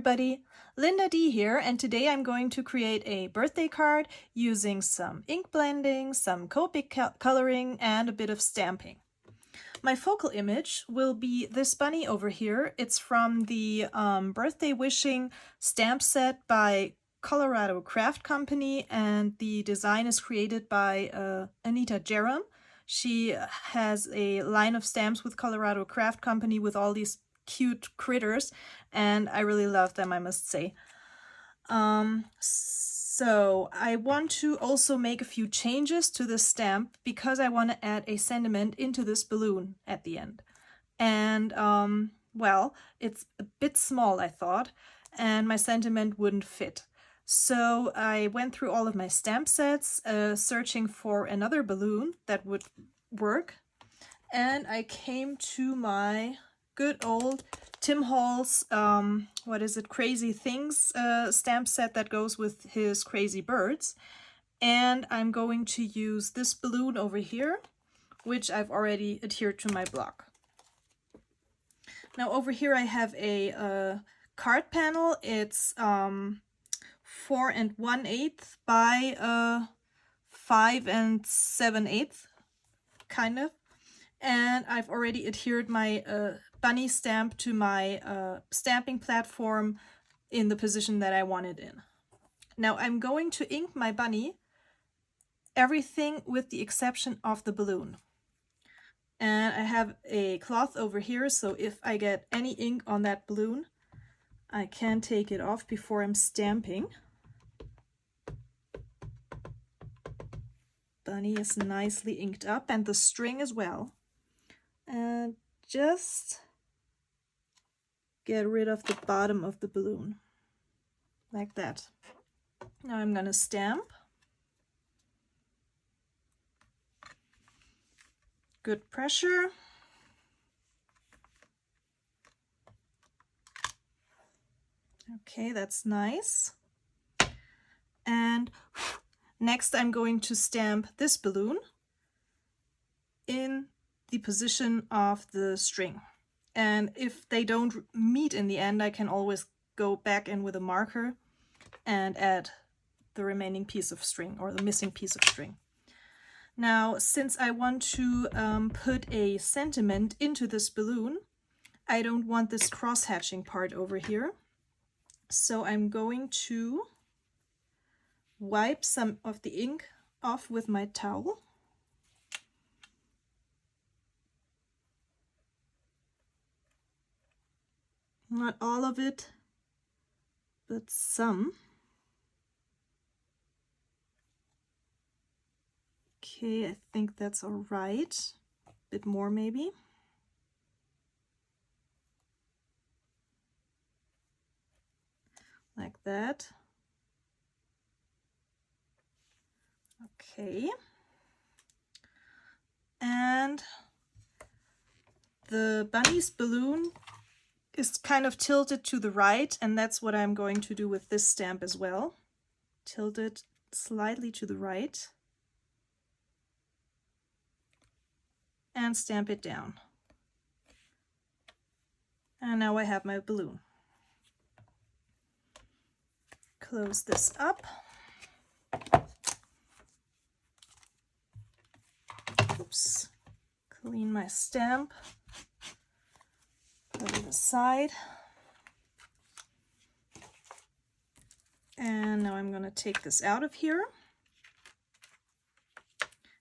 everybody, Linda D here, and today I'm going to create a birthday card using some ink blending, some Copic coloring, and a bit of stamping. My focal image will be this bunny over here. It's from the birthday wishing stamp set by Colorado Craft Company, and the design is created by Anita Jeram. She has a line of stamps with Colorado Craft Company with all these cute critters, and I really love them, I must say. So I want to also make a few changes to this stamp because I want to add a sentiment into this balloon at the end. And well, it's a bit small, I thought, and my sentiment wouldn't fit. So I went through all of my stamp sets, searching for another balloon that would work, and I came to my good old Tim Hall's, what is it, Crazy Things stamp set that goes with his Crazy Birds. And I'm going to use this balloon over here, which I've already adhered to my block. Now over here I have a card panel. It's 4 1/8 by 5 7/8, kind of. And I've already adhered my bunny stamp to my stamping platform in the position that I want it in. Now I'm going to ink my bunny, everything with the exception of the balloon. And I have a cloth over here, so if I get any ink on that balloon, I can take it off before I'm stamping. Bunny is nicely inked up, and the string as well. And just get rid of the bottom of the balloon, like that. Now I'm gonna stamp. Good pressure. Okay, that's nice. And next I'm going to stamp this balloon in the position of the string. And if they don't meet in the end, I can always go back in with a marker and add the remaining piece of string, or the missing piece of string. Now, since I want to put a sentiment into this balloon, I don't want this cross-hatching part over here. So I'm going to wipe some of the ink off with my towel. Not all of it, but some. Okay, I think that's all right. A bit more maybe. Like that. Okay. And the bunny's balloon is kind of tilted to the right, and that's what I'm going to do with this stamp as well. Tilt it slightly to the right and stamp it down. And now I have my balloon. Close this up. Oops. Clean my stamp. Put it aside. And now I'm going to take this out of here.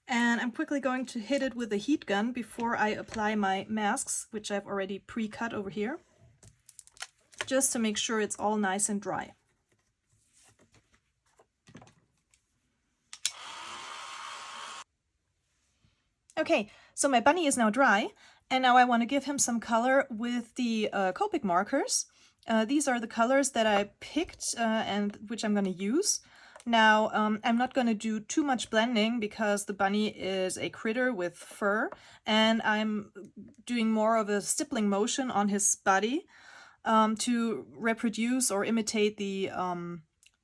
And I'm quickly going to hit it with a heat gun before I apply my masks, which I've already pre-cut over here, just to make sure it's all nice and dry. Okay, so my bunny is now dry, and now I want to give him some color with the Copic markers. These are the colors that I picked and which I'm going to use. Now, I'm not going to do too much blending because the bunny is a critter with fur, and I'm doing more of a stippling motion on his body to reproduce or imitate the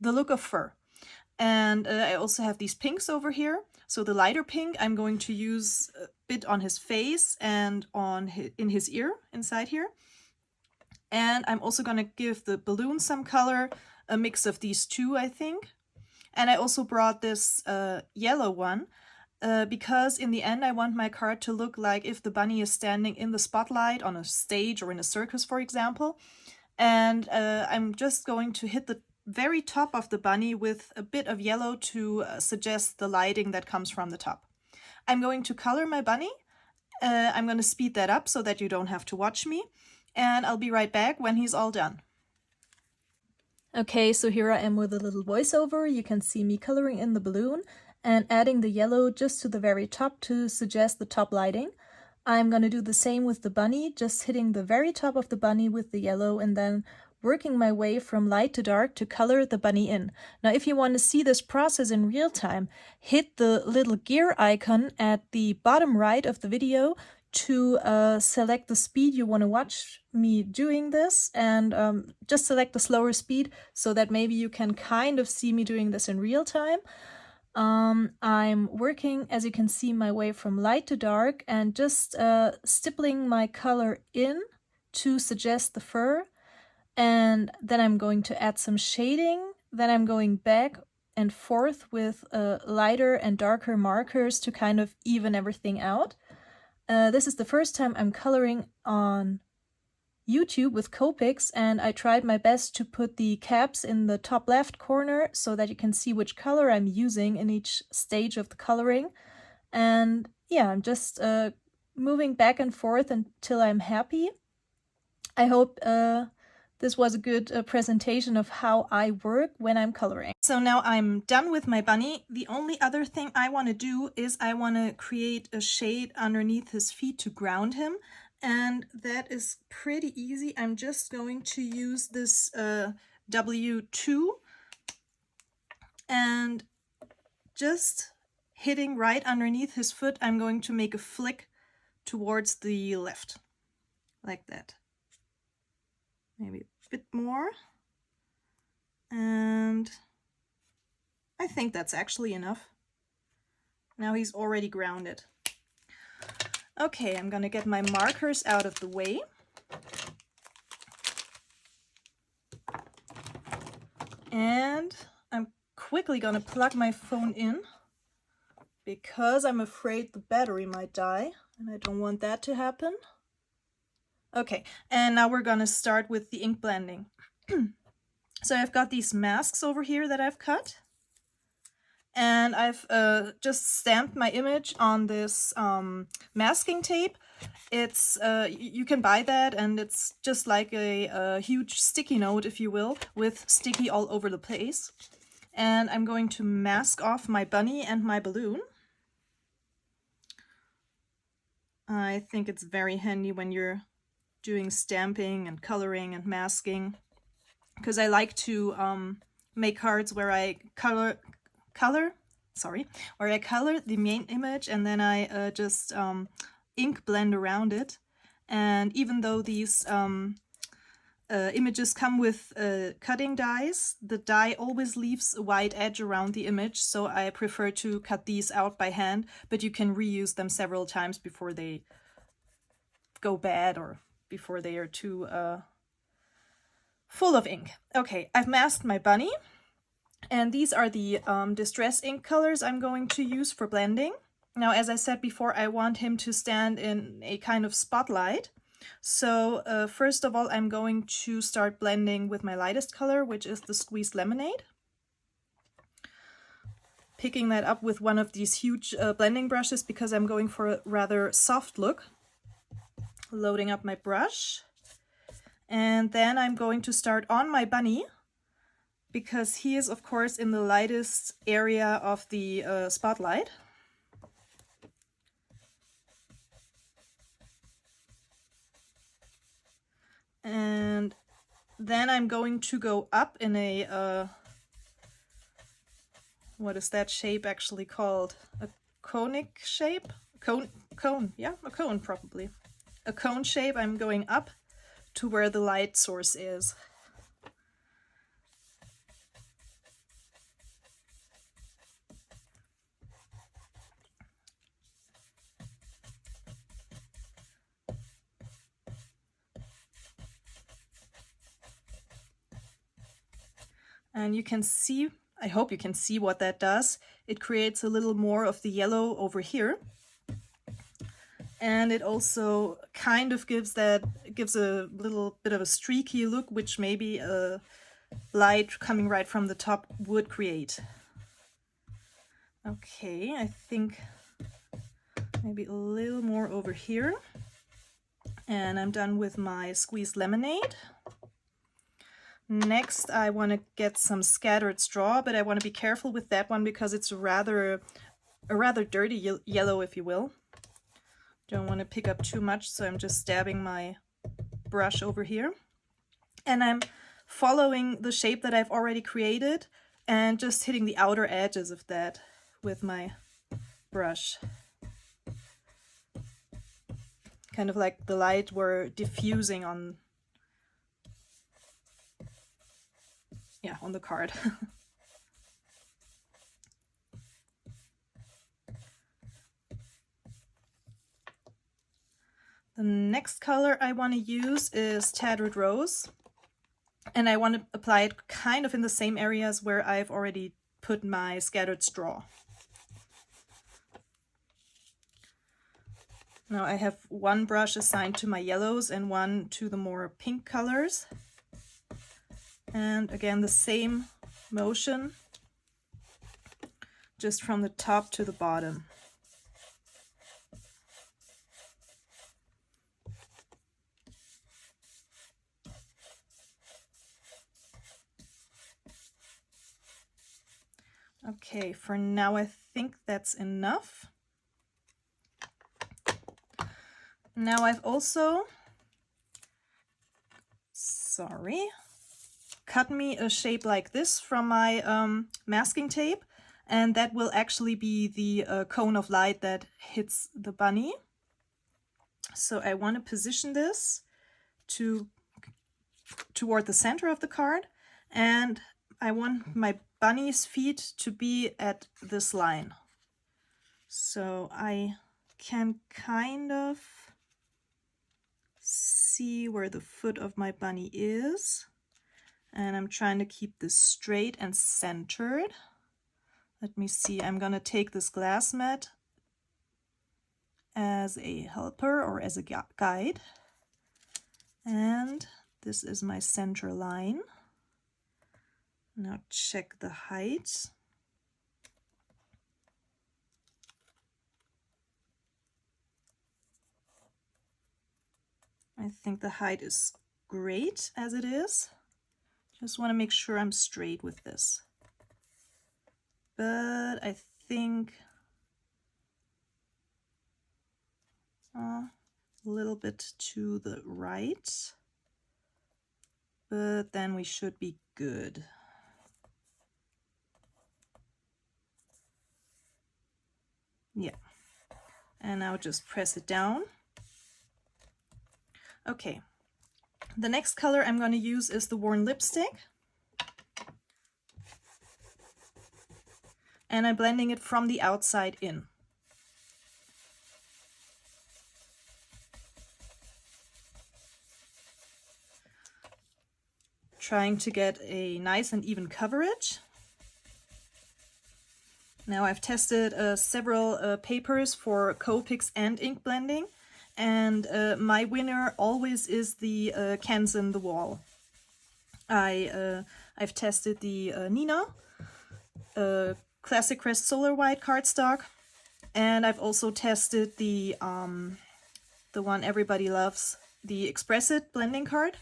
look of fur. And I also have these pinks over here. So the lighter pink I'm going to use a bit on his face and on in his ear inside here. And I'm also gonna give the balloon some color, a mix of these two, I think. And I also brought this yellow one because in the end I want my card to look like if the bunny is standing in the spotlight on a stage or in a circus, for example. And I'm just going to hit the very top of the bunny with a bit of yellow to suggest the lighting that comes from the top. I'm going to color my bunny. I'm going to speed that up so that you don't have to watch me. And I'll be right back when he's all done. Okay, so here I am with a little voiceover. You can see me coloring in the balloon and adding the yellow just to the very top to suggest the top lighting. I'm going to do the same with the bunny, just hitting the very top of the bunny with the yellow and then working my way from light to dark to color the bunny in. Now, if you want to see this process in real time, hit the little gear icon at the bottom right of the video to select the speed you want to watch me doing this, and just select the slower speed so that maybe you can kind of see me doing this in real time. I'm working, as you can see, my way from light to dark and just stippling my color in to suggest the fur. And then I'm going to add some shading. Then I'm going back and forth with lighter and darker markers to kind of even everything out. This is the first time I'm coloring on YouTube with Copics, and I tried my best to put the caps in the top left corner so that you can see which color I'm using in each stage of the coloring. And yeah, I'm just moving back and forth until I'm happy. I hope this was a good presentation of how I work when I'm coloring. So now I'm done with my bunny. The only other thing I want to do is I want to create a shade underneath his feet to ground him. And that is pretty easy. I'm just going to use this W2 and just hitting right underneath his foot, I'm going to make a flick towards the left, like that. Maybe a bit more. And I think that's actually enough. Now he's already grounded. Okay, I'm gonna get my markers out of the way. And I'm quickly gonna plug my phone in because I'm afraid the battery might die and I don't want that to happen. Okay, and now we're gonna start with the ink blending. So I've got these masks over here that I've cut. And I've just stamped my image on this masking tape. It's you can buy that, and it's just like a huge sticky note, if you will, with sticky all over the place. And I'm going to mask off my bunny and my balloon. I think it's very handy when you're doing stamping and coloring and masking, because I like to make cards where I color the main image and then I just ink blend around it. And even though these images come with cutting dies, the die always leaves a white edge around the image, so I prefer to cut these out by hand, but you can reuse them several times before they go bad or before they are too full of ink. Okay, I've masked my bunny. And these are the distress ink colors I'm going to use for blending. Now, as I said before, I want him to stand in a kind of spotlight. So first of all, I'm going to start blending with my lightest color, which is the Squeezed Lemonade. Picking that up with one of these huge blending brushes because I'm going for a rather soft look. Loading up my brush. And then I'm going to start on my bunny, because he is, of course, in the lightest area of the spotlight. And then I'm going to go up in a, what is that shape actually called? A conic shape? Cone, yeah, a cone probably. A cone shape. I'm going up to where the light source is. And you can see, I hope you can see what that does. It creates a little more of the yellow over here. And it also kind of gives a little bit of a streaky look, which maybe a light coming right from the top would create. Okay, I think maybe a little more over here. And I'm done with my squeezed lemonade. Next, I want to get some scattered straw, but I want to be careful with that one because it's a rather dirty yellow, if you will. Don't want to pick up too much, so I'm just dabbing my brush over here. And I'm following the shape that I've already created and just hitting the outer edges of that with my brush. Kind of like the light were diffusing on, on the card. The next color I want to use is Tattered Rose, and I want to apply it kind of in the same areas where I've already put my scattered straw. Now I have one brush assigned to my yellows and one to the more pink colors. And again, the same motion, just from the top to the bottom. Okay, for now I think that's enough. Now I've also, cut me a shape like this from my masking tape, and that will actually be the cone of light that hits the bunny. So I want to position this toward the center of the card, and I want my bunny's feet to be at this line. So I can kind of see where the foot of my bunny is, and I'm trying to keep this straight and centered. Let me see, I'm gonna take this glass mat as a helper or as a guide, and this is my center line. Now check the height. I think the height is great as it is. Just want to make sure I'm straight with this. But I think a little bit to the right. But then we should be good. Yeah, and now just press it down. Okay, the next color I'm going to use is the Worn Lipstick. And I'm blending it from the outside in. Trying to get a nice and even coverage. Now I've tested several papers for Copics and ink blending, and my winner always is the Kansen the Wall. I've tested the Nina Classic Crest Solar White cardstock, and I've also tested the one everybody loves, the Express It blending card.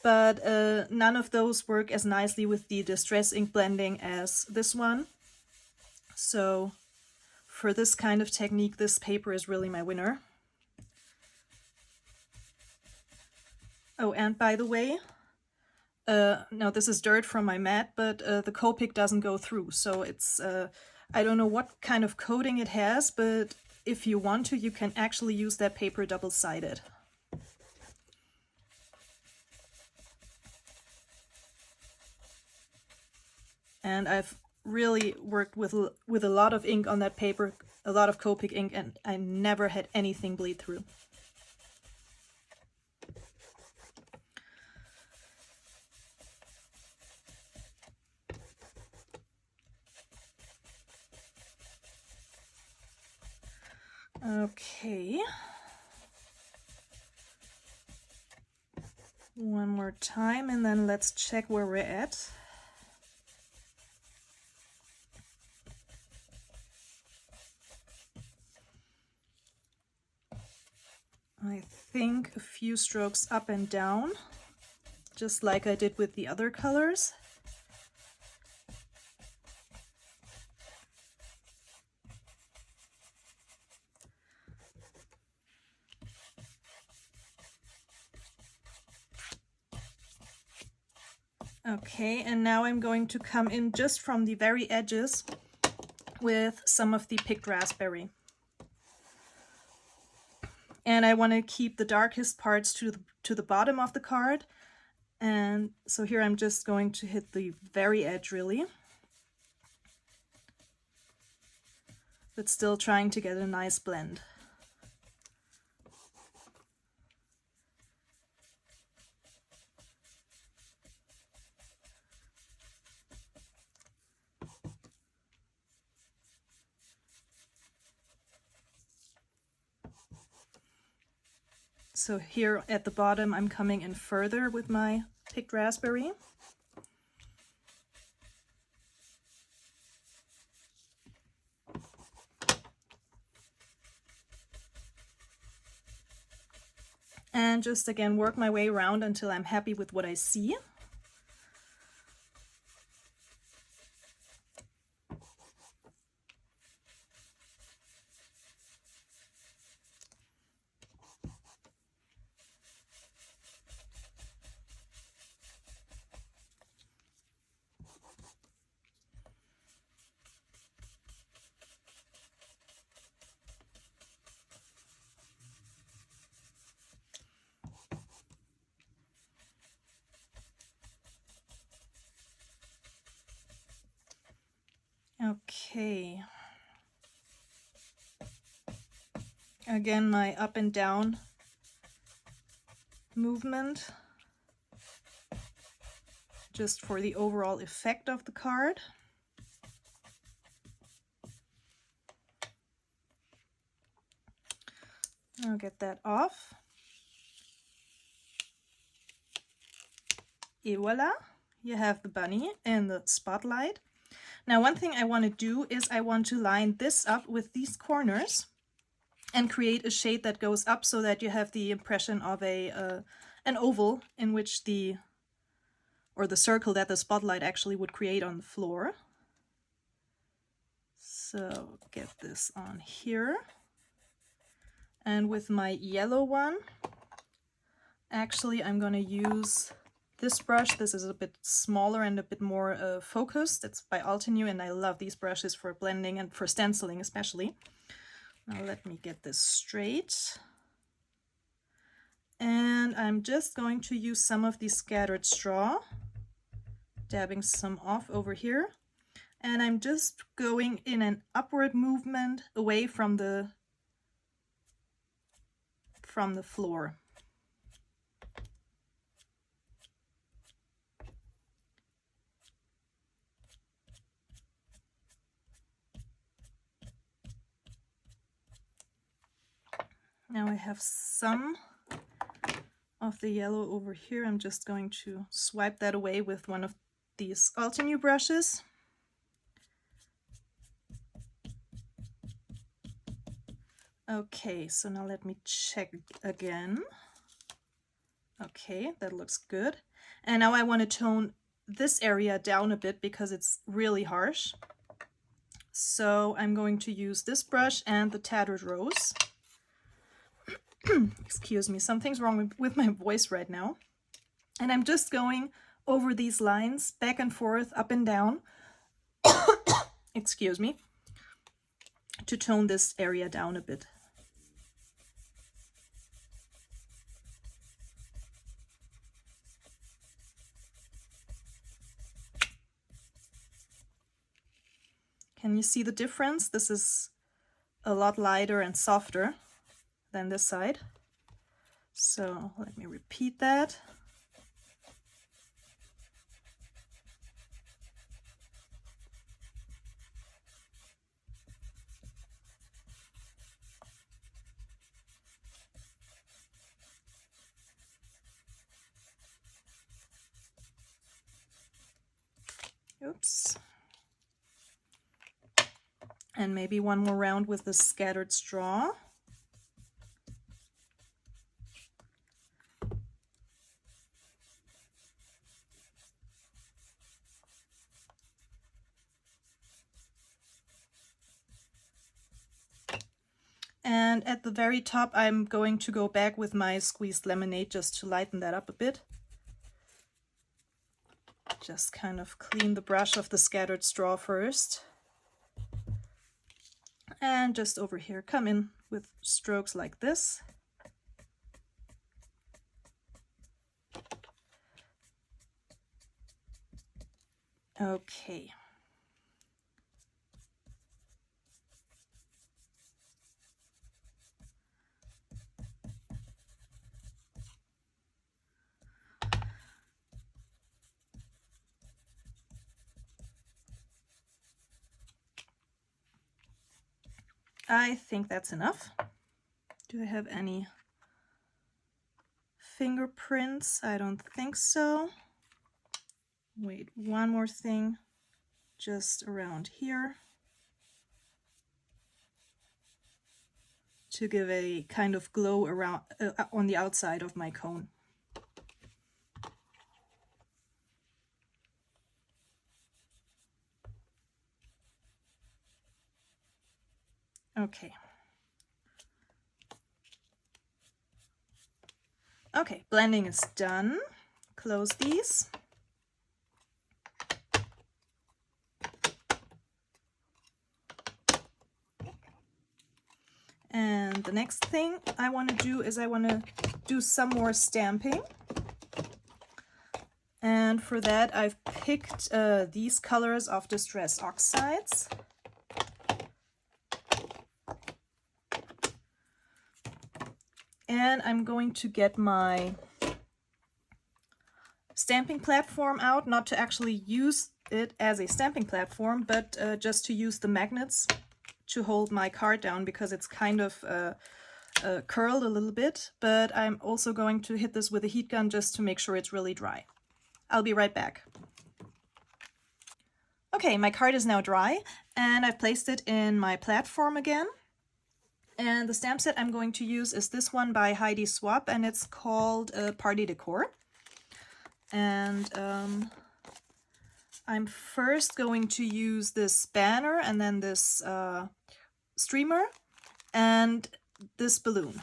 But none of those work as nicely with the Distress ink blending as this one. So for this kind of technique, this paper is really my winner. Oh, and by the way, no, this is dirt from my mat, but the Copic doesn't go through. So it's, I don't know what kind of coating it has, but if you want to, you can actually use that paper double-sided. And I've really worked with a lot of ink on that paper, a lot of Copic ink, and I never had anything bleed through. Okay. One more time, and then let's check where we're at. I think a few strokes up and down, just like I did with the other colors. Okay, and now I'm going to come in just from the very edges with some of the picked raspberry. And I want to keep the darkest parts to the bottom of the card. And so here I'm just going to hit the very edge really. But still trying to get a nice blend. So here at the bottom, I'm coming in further with my picked raspberry. And just again work my way around until I'm happy with what I see. Okay. Again, my up and down movement, just for the overall effect of the card. I'll get that off. Et voila, you have the bunny and the spotlight. Now one thing I want to do is I want to line this up with these corners and create a shade that goes up so that you have the impression of an oval in which the circle that the spotlight actually would create on the floor. So get this on here. And with my yellow one, actually I'm going to use this brush. This is a bit smaller and a bit more focused. It's by Altenew, and I love these brushes for blending and for stenciling especially. Now let me get this straight. And I'm just going to use some of the scattered straw, dabbing some off over here. And I'm just going in an upward movement away from the floor. Now I have some of the yellow over here. I'm just going to swipe that away with one of these Altenew brushes. Okay, so now let me check again. Okay, that looks good. And now I want to tone this area down a bit because it's really harsh. So I'm going to use this brush and the Tattered Rose. Excuse me, something's wrong with my voice right now. And I'm just going over these lines, back and forth, up and down, excuse me, to tone this area down a bit. Can you see the difference? This is a lot lighter and softer than this side. So let me repeat that. Oops. And maybe one more round with the scattered straw. And at the very top, I'm going to go back with my squeezed lemonade just to lighten that up a bit. Just kind of clean the brush of the scattered straw first. And just over here, come in with strokes like this. Okay. I think that's enough. Do I have any fingerprints? I don't think so. Wait, one more thing just around here to give a kind of glow around on the outside of my cone. Okay. Okay, blending is done. Close these. And the next thing I want to do is I want to do some more stamping. And for that I've picked these colors of Distress Oxides. And I'm going to get my stamping platform out, not to actually use it as a stamping platform, but just to use the magnets to hold my card down, because it's kind of curled a little bit. But I'm also going to hit this with a heat gun just to make sure it's really dry. I'll be right back. Okay, my card is now dry, and I've placed it in my platform again. And the stamp set I'm going to use is this one by Heidi Swapp, and it's called Party Decor. And I'm first going to use this banner, and then this streamer, and this balloon.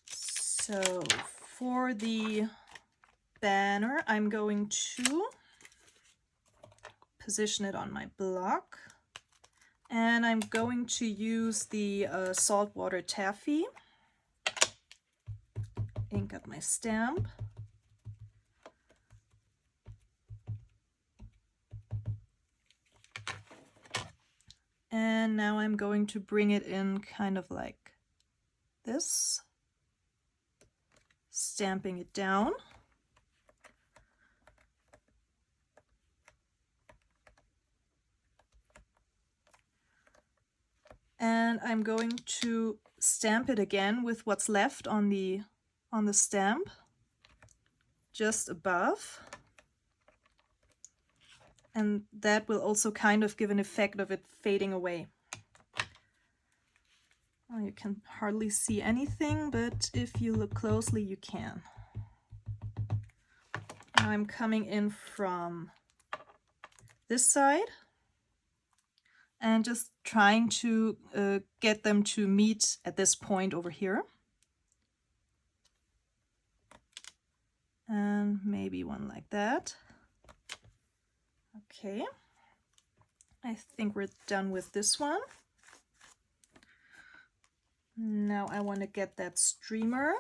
So for the banner, I'm going to position it on my block. And I'm going to use the saltwater taffy, ink up my stamp, and now I'm going to bring it in kind of like this, stamping it down. And I'm going to stamp it again with what's left on the stamp, just above. And that will also kind of give an effect of it fading away. Well, you can hardly see anything, but if you look closely, you can. Now I'm coming in from this side and just trying to get them to meet at this point over here. And maybe one like that. Okay, I think we're done with this one. Now I want to get that streamer.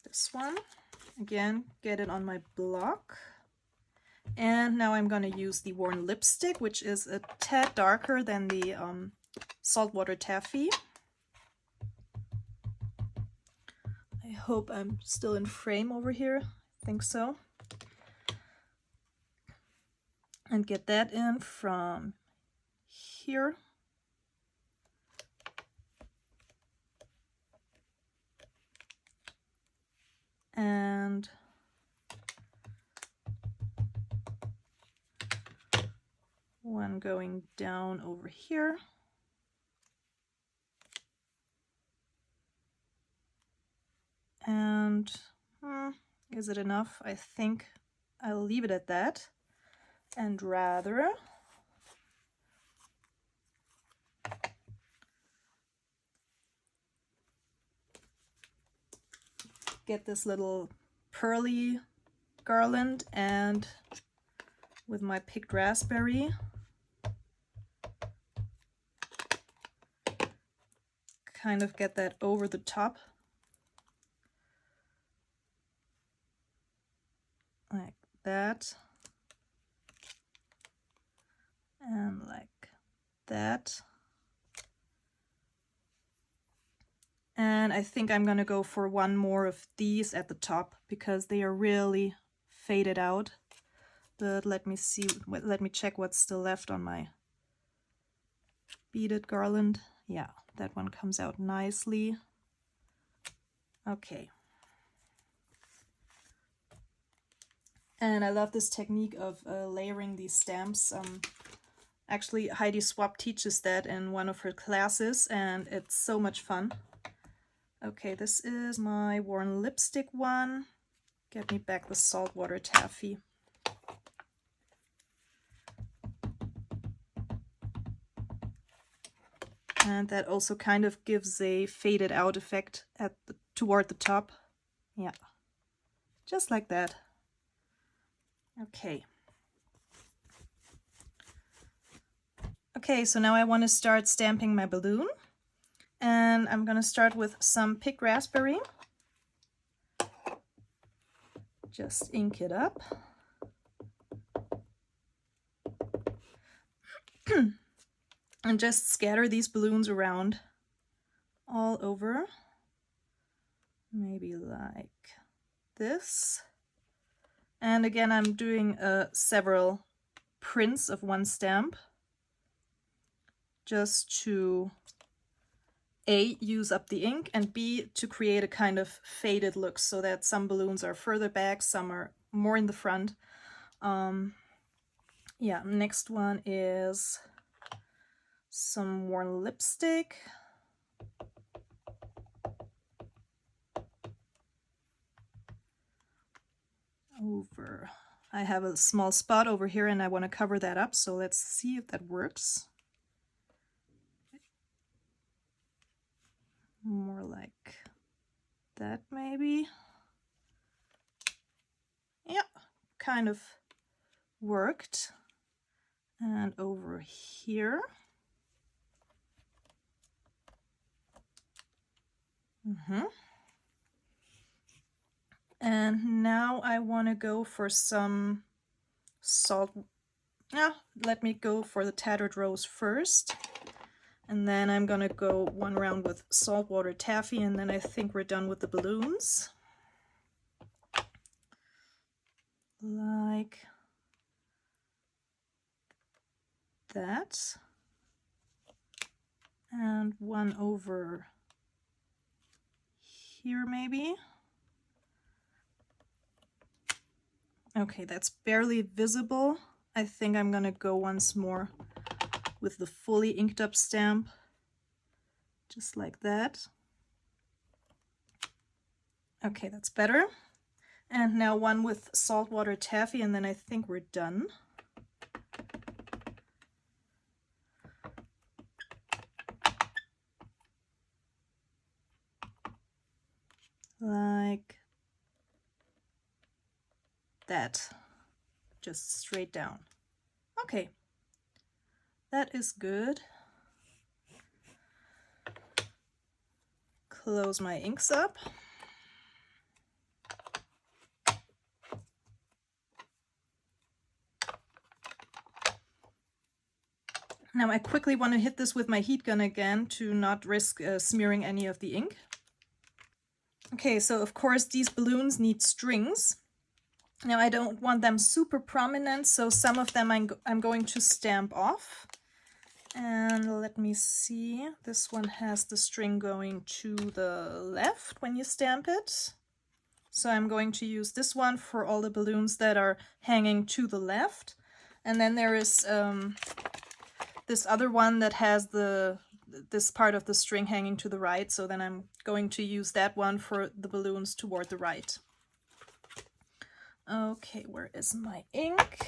This one. Again, get it on my block. And now I'm going to use the Worn Lipstick, which is a tad darker than the saltwater taffy. I hope I'm still in frame over here. I think so. And get that in from here. and one going down over here. And is it enough? I think I'll leave it at that, and rather get this little pearly garland, and with my picked raspberry kind of get that over the top like that and like that. And I think I'm gonna go for one more of these at the top because they are really faded out. But let me see, let me check what's still left on my beaded garland. Yeah, that one comes out nicely. Okay. And I love this technique of layering these stamps. Actually, Heidi Swapp teaches that in one of her classes, and it's so much fun. Okay, this is my worn lipstick one. Get me back the saltwater taffy. And that also kind of gives a faded out effect at toward the top. Yeah, just like that. Okay. Okay, so now I want to start stamping my balloon. And I'm going to start with some picked raspberry. Just ink it up. And just scatter these balloons around all over. Maybe like this. And again, I'm doing several prints of one stamp, just to A, use up the ink, and B, to create a kind of faded look so that some balloons are further back, some are more in the front. Yeah, next one is some worn lipstick. Over. I have a small spot over here and I want to cover that up, so let's see if that works. More like that maybe. Yeah, kind of worked. And over here. And now I want to go for some salt. Let me go for the tattered rose first. And then I'm gonna go one round with saltwater taffy, and then I think we're done with the balloons. Like that. And one over here maybe. Okay, that's barely visible. I think I'm gonna go once more with the fully inked up stamp, just like that. Okay, that's better. And now one with saltwater taffy, and then I think we're done. Like that, just straight down. Okay, that is good. Close my inks up. Now I quickly want to hit this with my heat gun again to not risk smearing any of the ink. Okay, so of course these balloons need strings. Now I don't want them super prominent, so some of them I'm going to stamp off. And let me see, this one has the string going to the left when you stamp it. So I'm going to use this one for all the balloons that are hanging to the left. And then there is this other one that has this part of the string hanging to the right. So then I'm going to use that one for the balloons toward the right. Okay, where is my ink?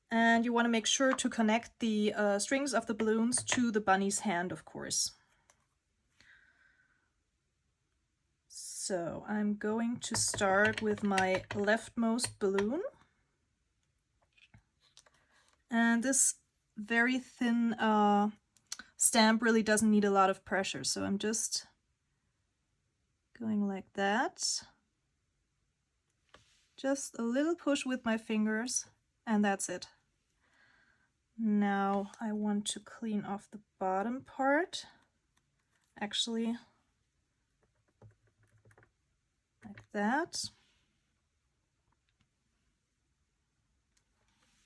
And you want to make sure to connect the strings of the balloons to the bunny's hand, of course. So I'm going to start with my leftmost balloon. And this very thin stamp really doesn't need a lot of pressure, so I'm just going like that. Just a little push with my fingers, and that's it. Now I want to clean off the bottom part. Actually, like that.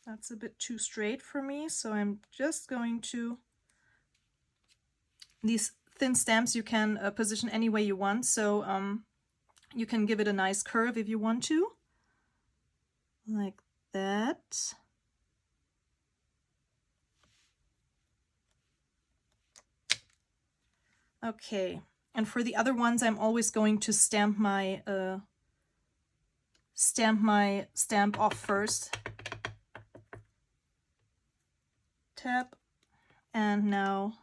That's a bit too straight for me, so I'm just going to... These thin stamps you can position any way you want, so you can give it a nice curve if you want to. Like that. Okay, and for the other ones, I'm always going to stamp my stamp off first. Tap, and now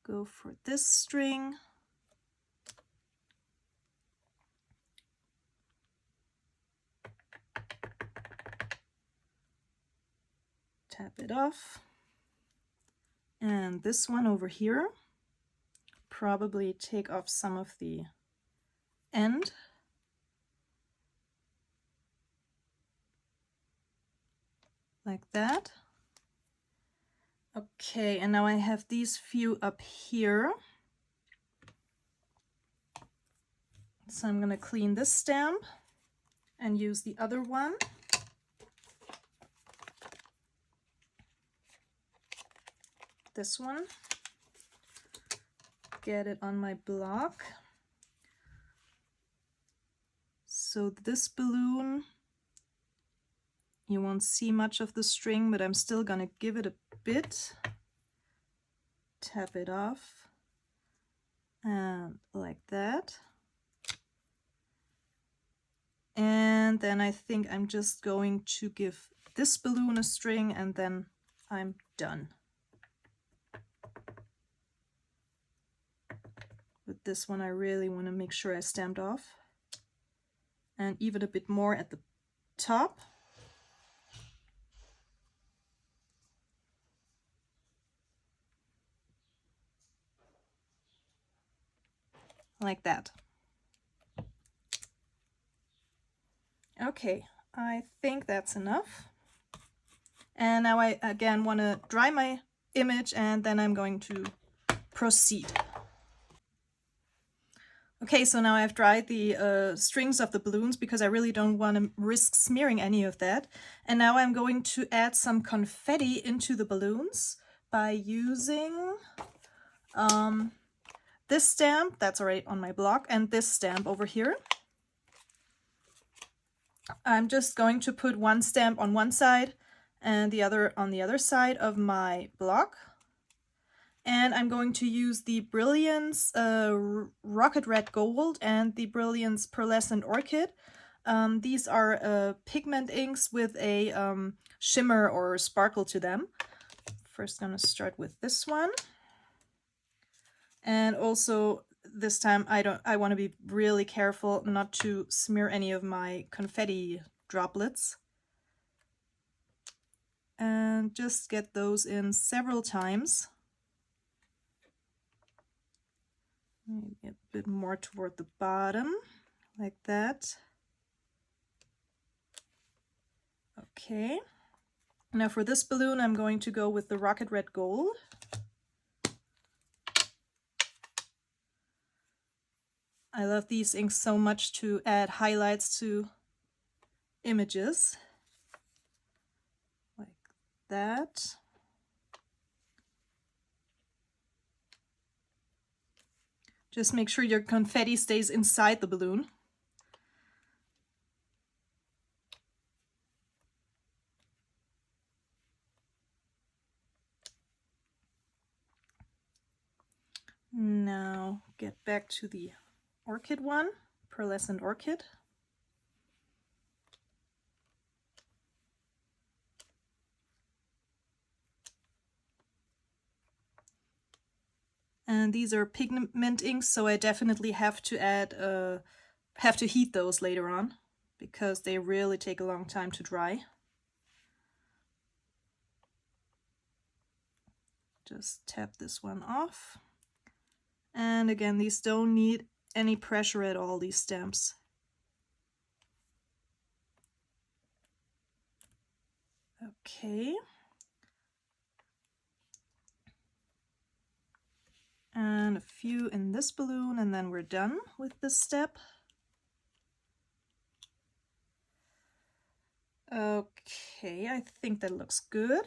go for this string. Tap it off. And this one over here, probably take off some of the end. Like that. Okay, and now I have these few up here. So I'm going to clean this stamp and use the other one. This one. Get it on my block. So this balloon, you won't see much of the string, but I'm still going to give it a bit. Tap it off. And like that. And then I think I'm just going to give this balloon a string, and then I'm done. With this one, I really want to make sure I stamped off. And even a bit more at the top. Like that. Okay, I think that's enough. And now I again want to dry my image, and then I'm going to proceed. Okay, so now I've dried the strings of the balloons because I really don't want to risk smearing any of that. And now I'm going to add some confetti into the balloons by using this stamp that's already on my block and this stamp over here. I'm just going to put one stamp on one side and the other on the other side of my block. And I'm going to use the Brilliance Rocket Red Gold and the Brilliance Pearlescent Orchid. These are pigment inks with a shimmer or sparkle to them. First, I'm going to start with this one. And also this time I want to be really careful not to smear any of my confetti droplets. And just get those in several times. Maybe a bit more toward the bottom, like that. Okay. Now for this balloon, I'm going to go with the Rocket Red Gold. I love these inks so much to add highlights to images. Like that. Just make sure your confetti stays inside the balloon. Now get back to the orchid one, pearlescent orchid. And these are pigment inks, so I definitely have to add, have to heat those later on because they really take a long time to dry. Just tap this one off. And again, these don't need any pressure at all, these stamps. Okay. And a few in this balloon, and then we're done with this step. Okay, I think that looks good.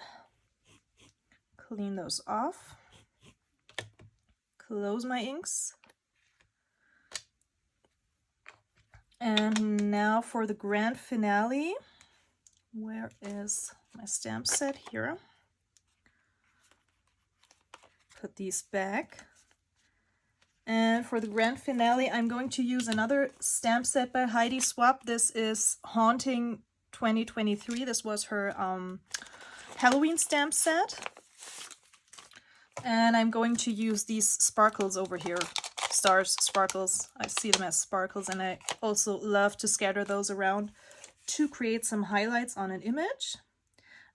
Clean those off. Close my inks. And now for the grand finale. Where is my stamp set? Here. Put these back. And for the grand finale, I'm going to use another stamp set by Heidi Swapp. This is Haunting 2023. This was her Halloween stamp set. And I'm going to use these sparkles over here. Stars, sparkles. I see them as sparkles, and I also love to scatter those around to create some highlights on an image.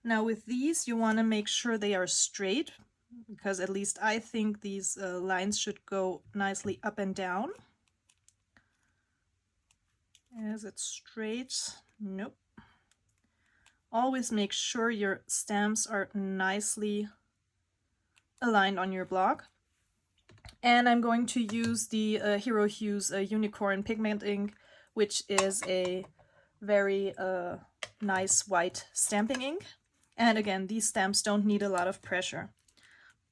Now with these, you want to make sure they are straight, because at least I think these lines should go nicely up and down. Is it straight? Nope. Always make sure your stamps are nicely aligned on your block. And I'm going to use the Hero Hues Unicorn Pigment Ink, which is a very nice white stamping ink. And again, these stamps don't need a lot of pressure.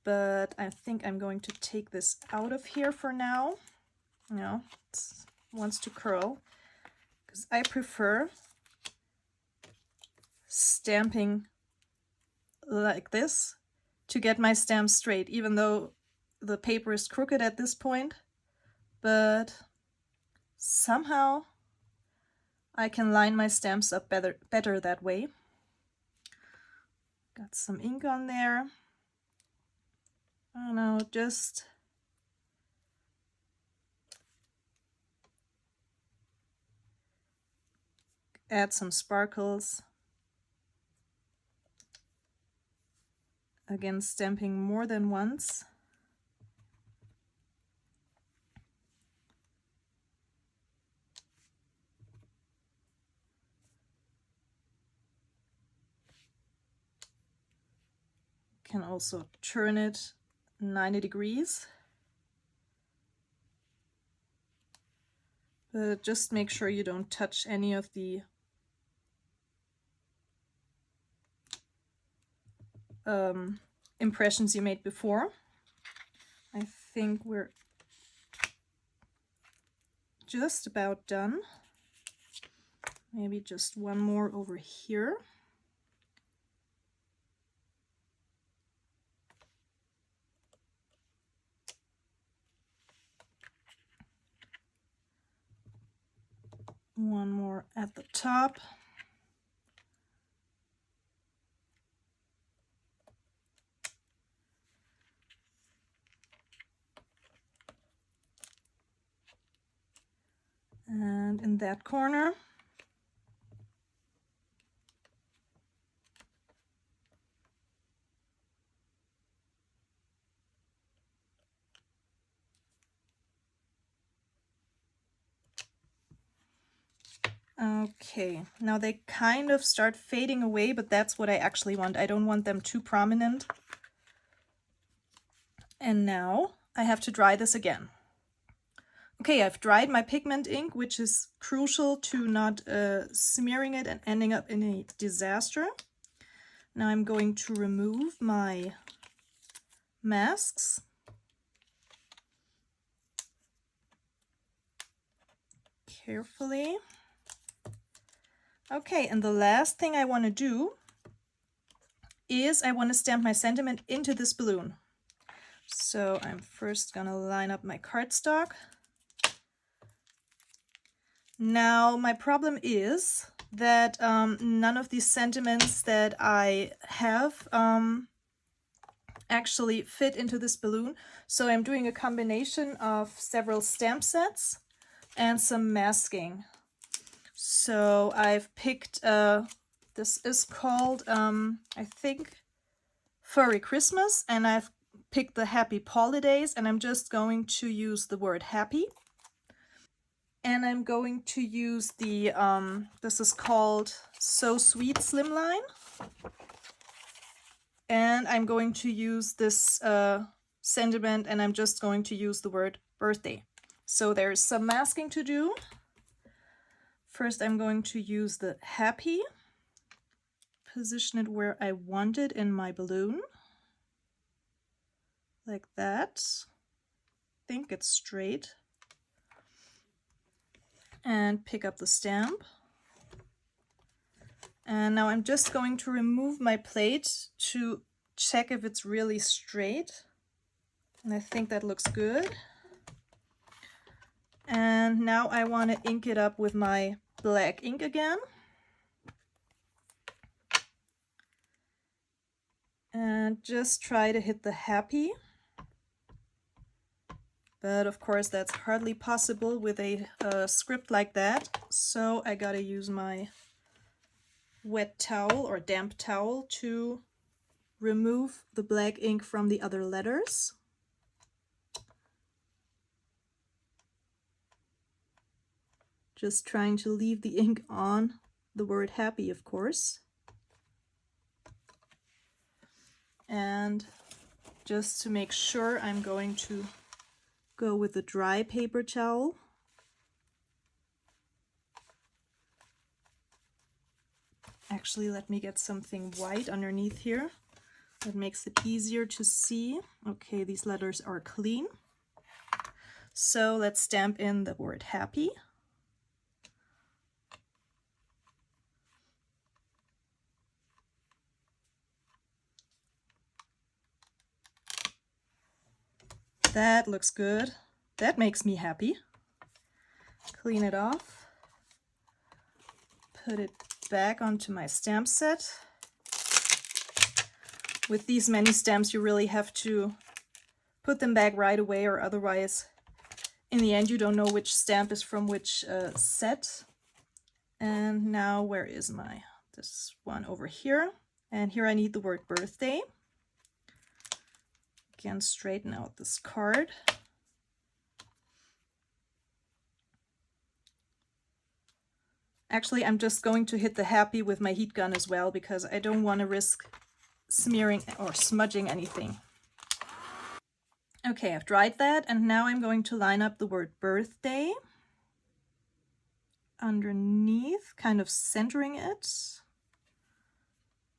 But I think I'm going to take this out of here for now. No, it wants to curl, because I prefer stamping like this to get my stamp straight, even though the paper is crooked at this point. But somehow I can line my stamps up better that way. Got some ink on there. I don't know, just add some sparkles. Again, stamping more than once. Can also turn it 90 degrees. But just make sure you don't touch any of the impressions you made before. I think we're just about done. Maybe just one more over here. One more at the top. And in that corner. Okay, now they kind of start fading away, but that's what I actually want. I don't want them too prominent. And now I have to dry this again. Okay, I've dried my pigment ink, which is crucial to not smearing it and ending up in a disaster. Now I'm going to remove my masks. carefully. Okay, and the last thing I want to do is I want to stamp my sentiment into this balloon. So I'm first going to line up my cardstock. Now my problem is that none of these sentiments that I have actually fit into this balloon. So I'm doing a combination of several stamp sets and some masking. So I've picked, this is called, I think, Furry Christmas, and I've picked the Happy Holidays, and I'm just going to use the word happy. And I'm going to use the, this is called So Sweet Slimline. And I'm going to use this sentiment, and I'm just going to use the word birthday. So there's some masking to do. First, I'm going to use the happy, position it where I want it in my balloon, like that. I think it's straight. And pick up the stamp. And now I'm just going to remove my plate to check if it's really straight. And I think that looks good. And now I want to ink it up with my black ink again. And just try to hit the happy. But of course that's hardly possible with a script like that. So I gotta use my wet towel or damp towel to remove the black ink from the other letters. Just trying to leave the ink on the word happy, of course. And just to make sure, I'm going to go with the dry paper towel. Actually, let me get something white underneath here. That makes it easier to see. Okay, these letters are clean. So let's stamp in the word happy. That looks good. That makes me happy. Clean it off. Put it back onto my stamp set. With these many stamps, you really have to put them back right away, or otherwise, in the end, you don't know which stamp is from which set. And now, where is this one over here? And here I need the word birthday. Again, straighten out this card. Actually, I'm just going to hit the happy with my heat gun as well, because I don't want to risk smearing or smudging anything. Okay, I've dried that, and now I'm going to line up the word birthday underneath, kind of centering it,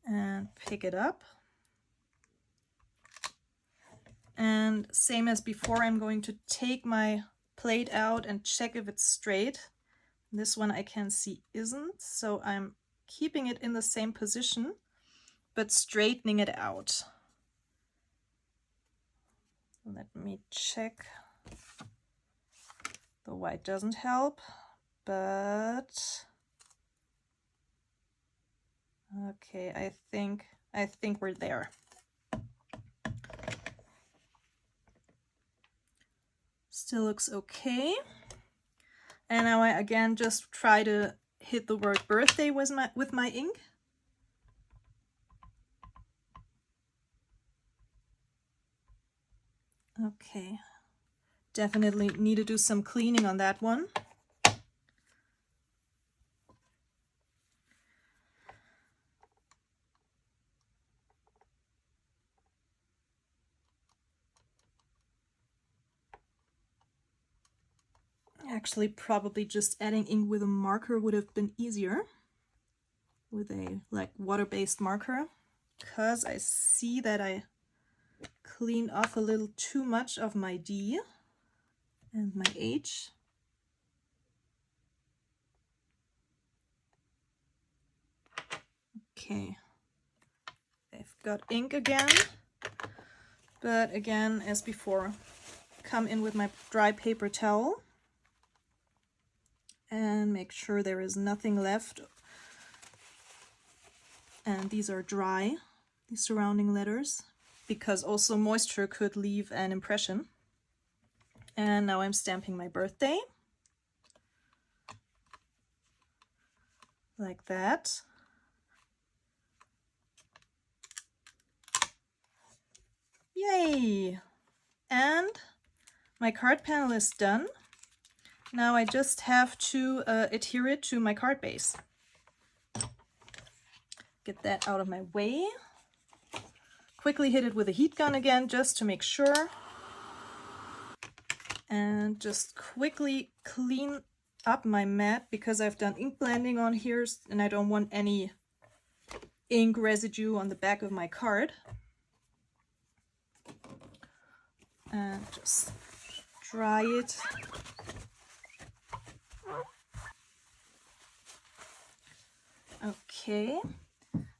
and pick it up. And same as before, I'm going to take my plate out and check if it's straight. This one I can see isn't, so I'm keeping it in the same position, but straightening it out. Let me check. The white doesn't help, but okay, I think we're there. Still looks okay. And now I again just try to hit the word birthday with my ink. Okay, definitely need to do some cleaning on that one. Actually, probably just adding ink with a marker would have been easier, with a water-based marker, because I see that I cleaned off a little too much of my D and my H. Okay, I've got ink again, but again, as before, come in with my dry paper towel and make sure there is nothing left. And these are dry, these surrounding letters, because also moisture could leave an impression. And now I'm stamping my birthday. Like that. Yay! And my card panel is done. Now I just have to adhere it to my card base. Get that out of my way. Quickly hit it with a heat gun again just to make sure. And just quickly clean up my mat because I've done ink blending on here and I don't want any ink residue on the back of my card. And just dry it. Okay,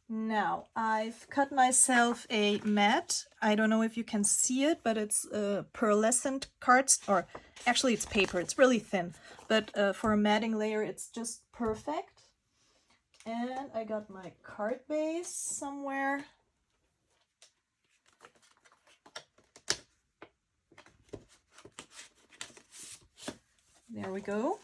now I've cut myself a mat. I don't know if you can see it, but it's pearlescent cards, or actually it's paper, it's really thin, but for a matting layer it's just perfect. And I got my card base somewhere. There we go.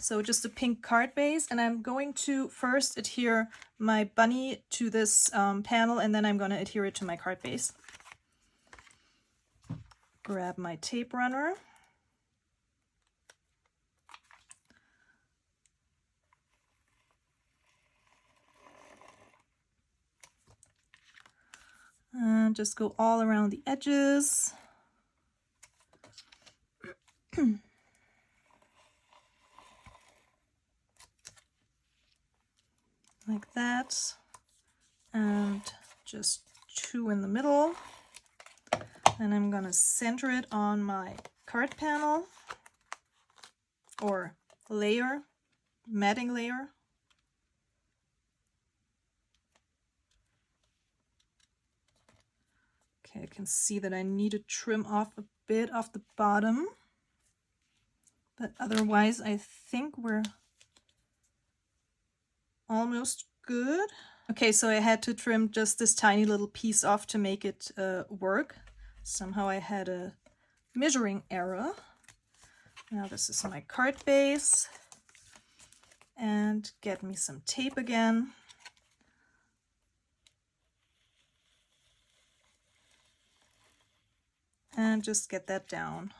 So just a pink card base, and I'm going to first adhere my bunny to this panel, and then I'm going to adhere it to my card base. Grab my tape runner. And just go all around the edges. Like that, and just two in the middle, and I'm gonna center it on my card panel or layer, matting layer. Okay, I can see that I need to trim off a bit off the bottom, but otherwise I think we're almost good. Okay, so I had to trim just this tiny little piece off to make it work. Somehow I had a measuring error. Now this is my card base. And get me some tape again. And just get that down.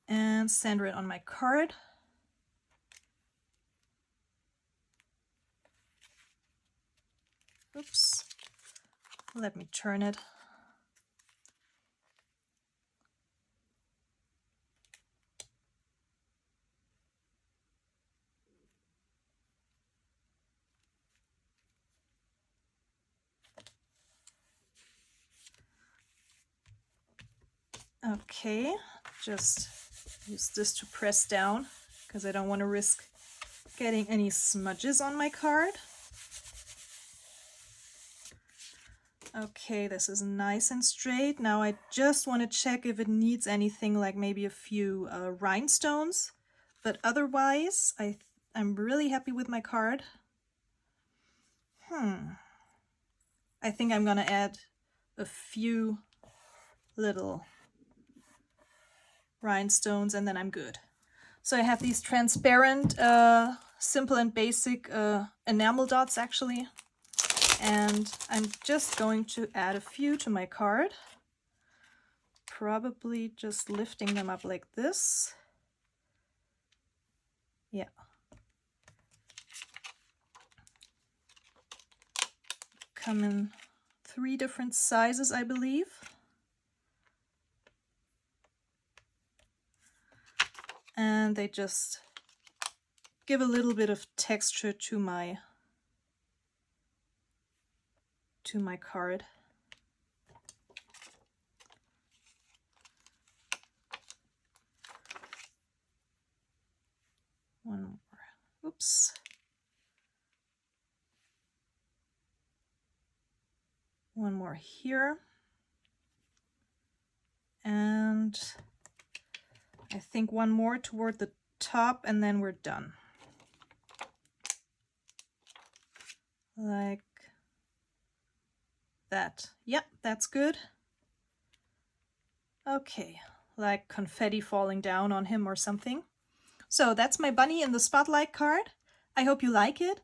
And center it on my card. Oops, let me turn it. Okay, just use this to press down because I don't want to risk getting any smudges on my card. Okay, this is nice and straight. Now I just want to check if it needs anything, like maybe a few rhinestones, but otherwise I'm really happy with my card. I think I'm gonna add a few little rhinestones and then I'm good. So I have these transparent, simple and basic enamel dots actually. And I'm just going to add a few to my card. Probably just lifting them up like this. Yeah. Come in 3 different sizes, I believe. and they just give a little bit of texture to my card. One more. Oops. One more here. And I think one more toward the top, and then we're done. Like that. Yep, that's good. Okay, like confetti falling down on him or something. So that's my bunny in the spotlight card. I hope you like it.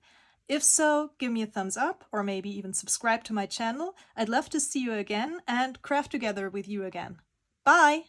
If so, give me a thumbs up or maybe even subscribe to my channel. I'd love to see you again and craft together with you again. Bye!